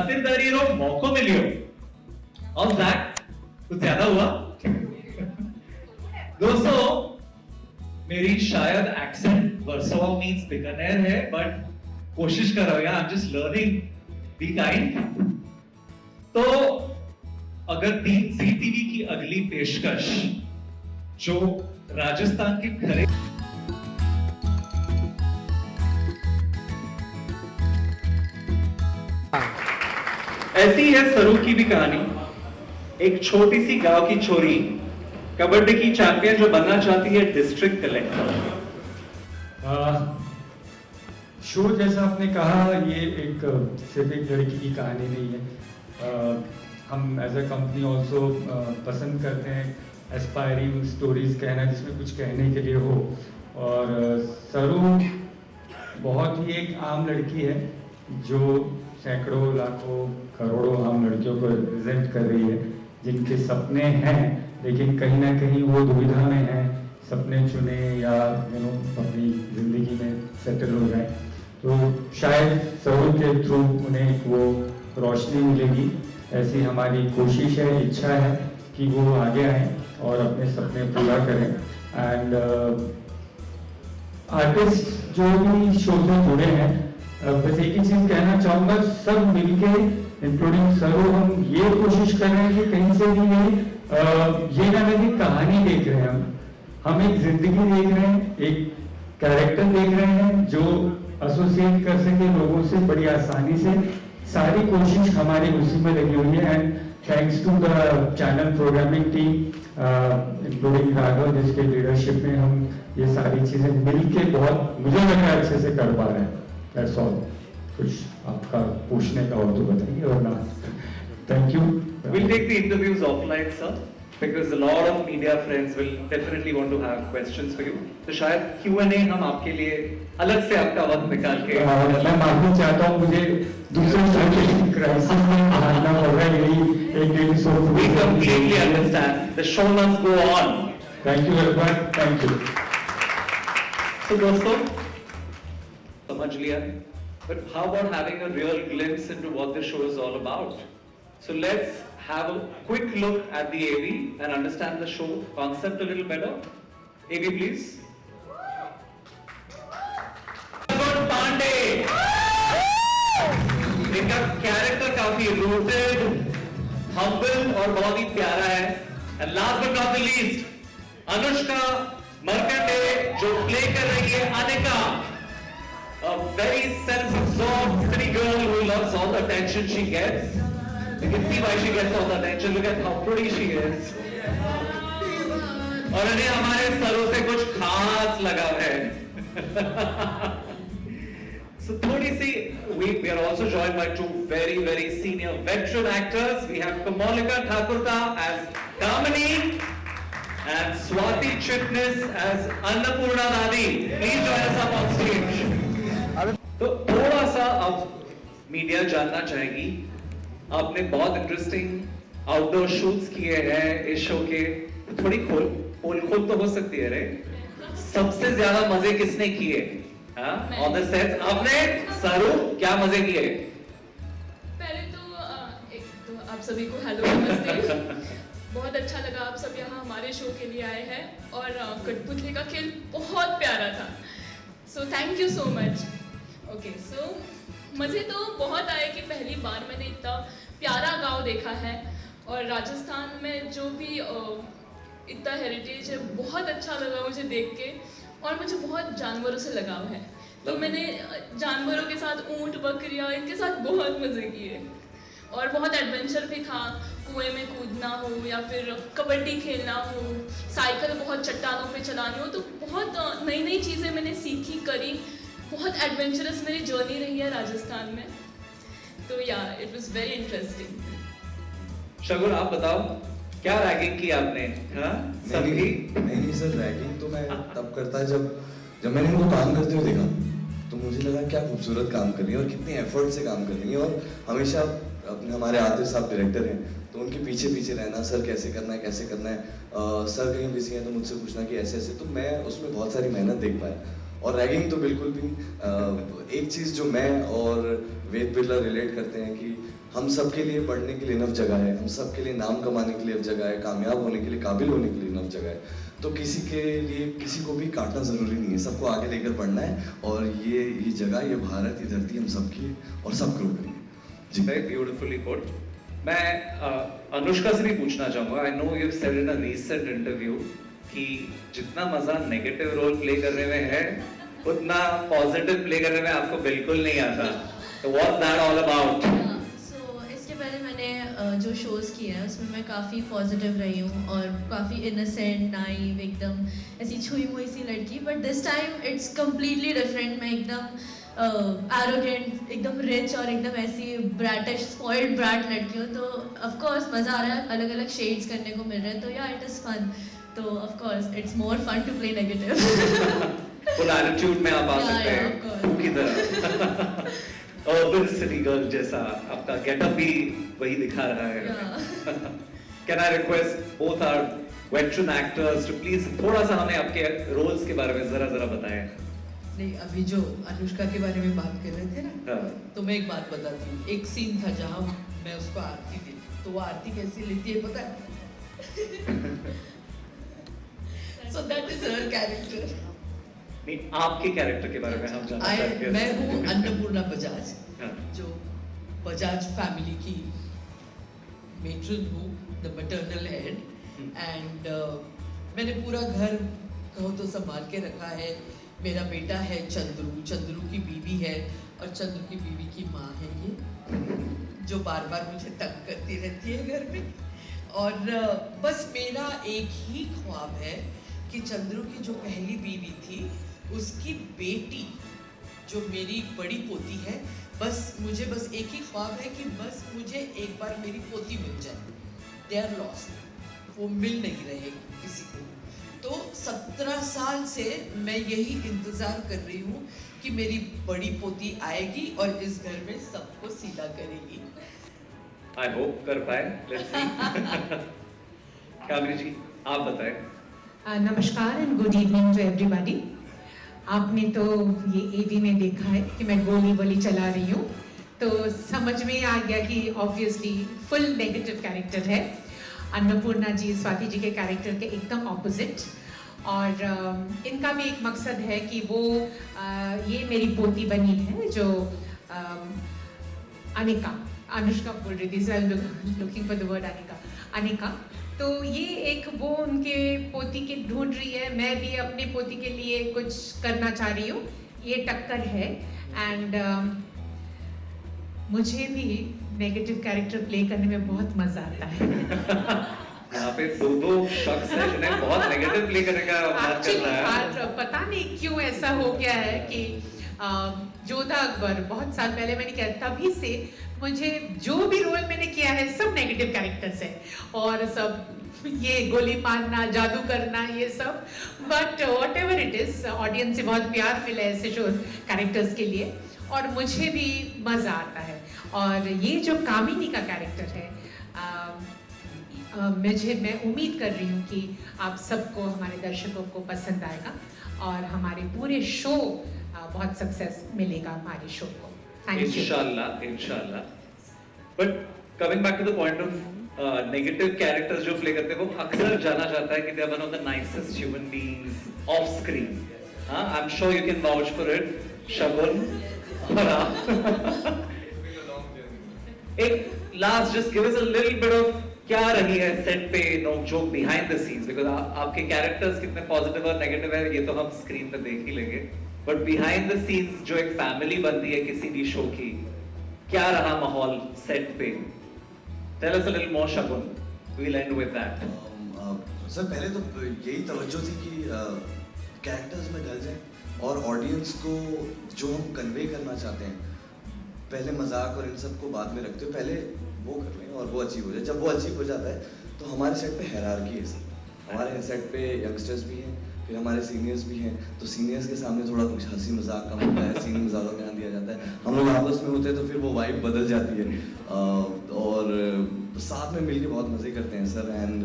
खातिरदारी रो मौको मिलियो और दैट कुछ ज्यादा हुआ दोस्तों मेरी शायद एक्सेंट वर्सोवा मींस बीकानेर है बट कोशिश कर रहा हूं I am just learning be kind तो अगर जी टीवी की अगली पेशकश जो राजस्थान के खरे ऐसी है सरू की भी कहानी एक छोटी सी गांव की छोरी कबड्डी की चैंपियन जो बनना चाहती है डिस्ट्रिक्ट कलेक्टर। शो जैसा आपने कहा ये एक सिर्फ एक लड़की की कहानी नहीं है। हम एज अ कंपनी ऑल्सो पसंद करते हैं एस्पायरिंग स्टोरीज कहना जिसमें कुछ कहने के लिए हो और सरू बहुत ही एक आम लड़की है जो सैकड़ों लाखों करोड़ों आम लड़कियों को रिप्रेजेंट कर रही है जिनके सपने हैं लेकिन कहीं ना कहीं वो दुविधा में है सपने चुने या अपनी जिंदगी में सेटल हो जाए तो शायद सरू के थ्रू उन्हें वो रोशनी मिलेगी। ऐसी हमारी कोशिश है इच्छा है कि वो आगे आए और अपने सपने पूरा करें एंड आर्टिस्ट जो भी शो से जुड़े हैं बस एक ही चीज कहना चाहूंगा सब मिलके इंक्लूडिंग सरू हम ये कोशिश कर रहे हैं कि कहीं से भी ये ना लगे कहानी देख रहे हैं हम एक जिंदगी देख रहे हैं एक कैरेक्टर देख रहे हैं जो एसोसिएट कर सके लोगों से बड़ी आसानी से सारी कोशिश हमारी उसी में लगी हुई है and thanks to the channel programming team including Raghav जिसके लीडरशिप में हम ये सारी चीजें मिलके बहुत मुझे लग रहा है अच्छे से कर पा रहे हैं। That's all. कुछ आपका पूछने का और तो बताइए और ना thank you. We'll take the interviews offline, sir, because a lot of media friends will definitely want to have questions for you. तो शायद Q&A हम आपके लिए अलग से आपका वक्त निकाल के मैं माफी चाहता हूँ मुझे दूसरे साइकिल क्राइसिस में भागना पड़ रहा है यही एक episode. We completely understand. The show must go on. Thank you very much. Thank you. So दोस्तों समझ लिया but how about having a real glimpse into what the show is all about? So let's have a quick look at the AV and understand the show concept a little better. AV please. Pandey इनका character काफी rooted humble और बहुत ही प्यारा है and last but not the least Anushka Markande जो play कर रही है Anika a very self-absorbed city girl who loves all the attention she gets. You can see why she gets all the attention. Look at how pretty she is. और इन्हें हमारे सरों से कुछ खास लगाव है. So थोड़ी सी we are also joined by two very senior veteran actors. We have Kamalika Thakurta as Kamini and Swati Chitnis as Annapurna Dadi. Please join us up on stage. तो थोड़ा सा अब मीडिया जानना चाहेगी आपने बहुत इंटरेस्टिंग आउटडोर शूट्स किए हैं इस शो के थोड़ी पोल खोल तो हो सकती है रे सबसे ज्यादा मजे किसने किए ऑन द सेट आपने सरू क्या मजे किए? पहले तो आप सभी को हेलो नमस्ते बहुत अच्छा लगा आप सब यहाँ हमारे शो के लिए आए हैं और कठपुतली का खेल बहुत प्यारा था so thank you so much. Okay so मज़े तो बहुत आए कि पहली बार मैंने इतना प्यारा गांव देखा है और राजस्थान में जो भी इतना हेरिटेज है बहुत अच्छा लगा मुझे देख के और मुझे बहुत जानवरों से लगाव है तो मैंने जानवरों के साथ ऊंट बकरियां इनके साथ बहुत मज़े किए और बहुत एडवेंचर भी था कुएं में कूदना हो या फिर कबड्डी खेलना हो साइकिल बहुत चट्टानों पे चलानी हो तो बहुत नई चीज़ें मैंने सीखी करी बहुत एडवेंचरस मेरी जर्नी रही है राजस्थान में तो या इट वाज वेरी इंटरेस्टिंग। शगुन आप बताओ क्या रैगिंग की आपने? हाँ सबकी नहीं सर रैगिंग तो मैं तब करता जब मैंने इनको काम करते हुए देखा तो मुझे लगा क्या खूबसूरत काम कर रही है और कितने एफर्ट से काम कर रही है और हमेशा अपने हमारे आतिफ साहब डायरेक्टर हैं तो उनके पीछे रहना सर कैसे करना है सर कहीं बिजी हैं तो मुझसे पूछना कि ऐसे तो मैं उसमें बहुत सारी मेहनत देख पाया और रैगिंग तो बिल्कुल भी एक चीज़ जो मैं और वेद बिरला रिलेट करते हैं कि हम सब के लिए पढ़ने के लिए इनफ जगह है, हम सब के लिए नाम कमाने के लिए इनफ जगह है, कामयाब होने के लिए, काबिल होने के लिए इनफ जगह है। तो किसी के लिए किसी को भी काटना ज़रूरी नहीं है, सबको आगे लेकर बढ़ना है। और ये जगह, ये भारत, ये धरती हम सबकी है और सब ग्रो करेंगे जी। Very beautifully put. मैं अनुष्का से भी पूछना चाहूंगा, I know you said in a recent interview कि जितना मजा नेगेटिव रोल प्ले करने में है उतना पॉजिटिव प्ले करने में आपको बिल्कुल नहीं आता। तो व्हाट्स दैट ऑल अबाउट? सो इसके पहले मैंने जो शोज़ किए हैं उसमें मैं काफ़ी पॉजिटिव रही हूँ और काफ़ी इनोसेंट, नाइव, एकदम ऐसी छुई मुई सी लड़की। But this time it's completely different. मैं एकदम एरोगेंट, एकदम रिच और एकदम ऐसी ब्रैटिश, स्पॉइल्ड ब्रैट लड़की हूँ। तो ऑफ कोर्स मज़ा आ रहा है, अलग अलग शेड्स करने को मिल रहे हैं। तो या इट इज़ फन। तो of course it's more fun to play negative. Full attitude में आप आ Yeah, सकते yeah, हैं of course. की तरह। अर्बन सिटी गर्ल जैसा आपका गेटअप भी वही दिखा रहा है। Can I request both our veteran actors to please थोड़ा सा हमें आपके रोल्स के बारे में जरा बताएं। नहीं, अभी जो अनुष्का के बारे में बात कर रहे थे ना, हाँ। तो मैं एक बात बताती हूँ। एक सीन था जहाँ मैं उसको आरती दी, तो वो आरती कैसी लेती है पता है? So that is her character. नहीं, आपके कैरेक्टर के बारे में हम जानना चाहते हैं। मैं हूँ अन्नपूर्णा बजाज, हाँ। जो बजाज फैमिली की मेट्रन हूँ, द मैटरनल हेड। एंड मैंने पूरा घर कहो तो संभाल के रखा है। मेरा बेटा है चंद्रू, चंद्रू की बीवी है, और चंद्रू की बीवी की माँ है ये, जो बार बार मुझे तंग करती रहती है घर में। और बस मेरा एक ही ख्वाब है कि चंद्रू की जो पहली बीवी थी उसकी बेटी, जो मेरी बड़ी पोती है, मुझे बस एक ही ख्वाब है कि बस मुझे एक बार मेरी पोती मिल जाए। दे आर लॉस्ट, वो मिल नहीं रहे किसी को। तो 17 साल से मैं यही इंतजार कर रही हूँ कि मेरी बड़ी पोती आएगी और इस घर में सबको सीधा करेगी। आई होप कर पाए, लेट्स सी। कामनी जी आप बताएं। नमस्कार and good evening to everybody. आपने तो ये एवी में देखा है कि मैं गोली वोली चला रही हूँ, तो समझ में आ गया कि ऑब्वियसली फुल नेगेटिव कैरेक्टर है। अन्नपूर्णा जी स्वाति जी के कैरेक्टर के एकदम ऑपोजिट। और इनका भी एक मकसद है कि वो ये मेरी पोती बनी है जो अनिका, अनुष्का बोल रही थी, looking for the word Anika. तो ये एक वो उनके पोती के ढूंढ रही है, मैं भी अपने पोती के लिए कुछ करना चाह रही हूँ, ये टक्कर है। एंड मुझे भी नेगेटिव कैरेक्टर प्ले करने में बहुत मजा आता है। यहाँ पे दो शख्स हैं जिन्हें बहुत नेगेटिव प्ले करने का बात कर रहा है। पता नहीं क्यों ऐसा हो गया है कि जोधा अकबर बहुत साल पहले मैंने किया, तभी से मुझे जो भी रोल मैंने किया है सब नेगेटिव कैरेक्टर्स है, और सब ये गोली मारना, जादू करना, ये सब। But what ever it is, audience से बहुत प्यार मिला है ऐसे शो कैरेक्टर्स के लिए, और मुझे भी मजा आता है। और ये जो कामिनी का कैरेक्टर है, मैं उम्मीद कर रही हूँ कि आप सबको, हमारे दर्शकों को पसंद आएगा और हमारे पूरे शो बहुत सक्सेस मिलेगा हमारे शो को। Thank you. इंशाल्लाह। But coming back to the point of negative characters जो प्ले करते हैं, वो अक्सर जाना जाता है कि they are one of the nicest human beings off screen. हाँ, I am sure you can vouch for it. Shagun और आप एक last just give us a little bit of क्या रही है सेट पे नोक जोक बिहाइंड द सीन्स, बिकॉज़ आपके कैरेक्टर्स कितने पॉजिटिव और नेगेटिव है ये तो हम स्क्रीन पे देख ही लेंगे, बट बिहाइंड द सीन्स जो एक फैमिली बनती है किसी भी शो की, क्या रहा माहौल सेट पे? Tell us a little more Shagun, we will end with that. Sir पहले तो यही तवज्जो थी कि कैरेक्टर्स में ढल जाए और ऑडियंस को जो हम कन्वे करना चाहते हैं, पहले मजाक और इन सब को बाद में रखते हो, पहले वो कर लें और वो अचीव हो जाए। जब वो अचीव हो जाता है तो हमारे सेट पे हायरार्की है सर, हमारे सेट पे यंगस्टर्स भी हैं, फिर हमारे सीनियर्स भी हैं, तो सीनियर्स के सामने थोड़ा कुछ हंसी मजाक कम होता है, सीनियर में ज़्यादा ध्यान दिया जाता है। हम लोग आपस में होते हैं तो फिर वो वाइब बदल जाती है और साथ में मिलके बहुत मज़े करते हैं sir. And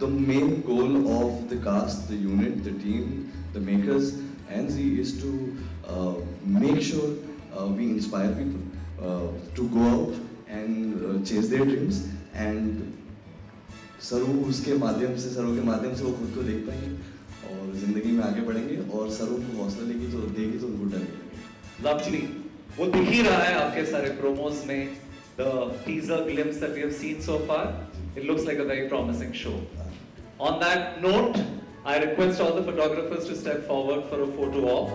the main goal of the cast, the unit, the team, the makers and Zee is to make sure we inspire people to go out and chase their dreams. And सरू के माध्यम से वो खुद को देख पाएंगे और जिंदगी में आगे बढ़ेंगे और सरू को हौसला देगी तो उनको डर लगेगा। Lovely. वो दिख ही रहा है आपके सारे promos में. The teaser glimpse that we have seen so far, it looks like a very promising show. On that note, I request all the photographers to step forward for a photo op.